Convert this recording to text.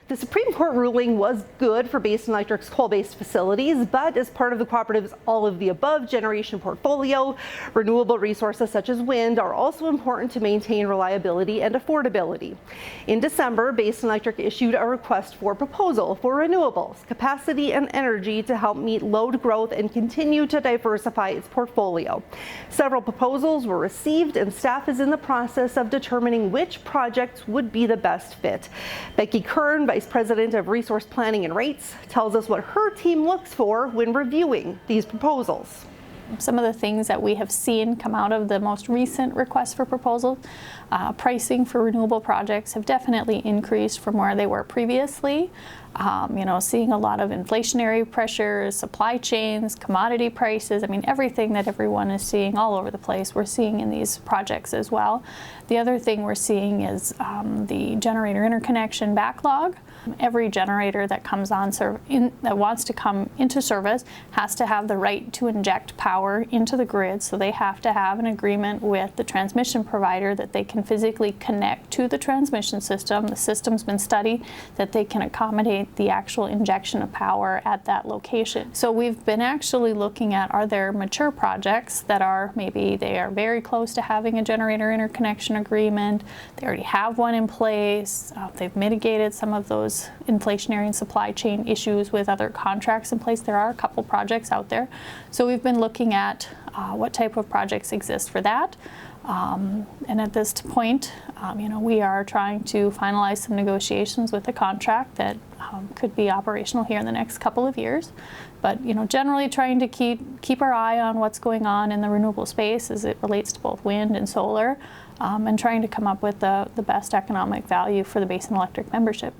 The Supreme Court ruling was good for Basin Electric's coal-based facilities, but as part of the cooperative's all-of-the-above generation portfolio, renewable resources such as wind are also important to maintain reliability and affordability. In December, Basin Electric issued a request for proposal for renewables, capacity, and energy to help meet load growth and continue to diversify its portfolio. Several proposals were received, and staff is in the process of determining which projects would be the best fit. Becky Kern, Vice President of Resource Planning and Rates, tells us what her team looks for when reviewing these proposals. Some of the things that we have seen come out of the most recent requests for proposals, pricing for renewable projects have definitely increased from where they were previously. Seeing a lot of inflationary pressures, supply chains, commodity prices, everything that everyone is seeing all over the place, we're seeing in these projects as well. The other thing we're seeing is the generator interconnection backlog. Every generator that comes on that wants to come into service has to have the right to inject power into the grid, so they have to have an agreement with the transmission provider that they can physically connect to the transmission system. The system's been studied that they can accommodate the actual injection of power at that location. So we've been actually looking at, are there mature projects that are maybe they are very close to having a generator interconnection agreement, they already have one in place, they've mitigated some of those inflationary and supply chain issues with other contracts in place. There are a couple projects out there. So we've been looking at what type of projects exist for that. And at this point, we are trying to finalize some negotiations with a contract that could be operational here in the next couple of years. But generally trying to keep our eye on what's going on in the renewable space as it relates to both wind and solar, and trying to come up with the best economic value for the Basin Electric membership.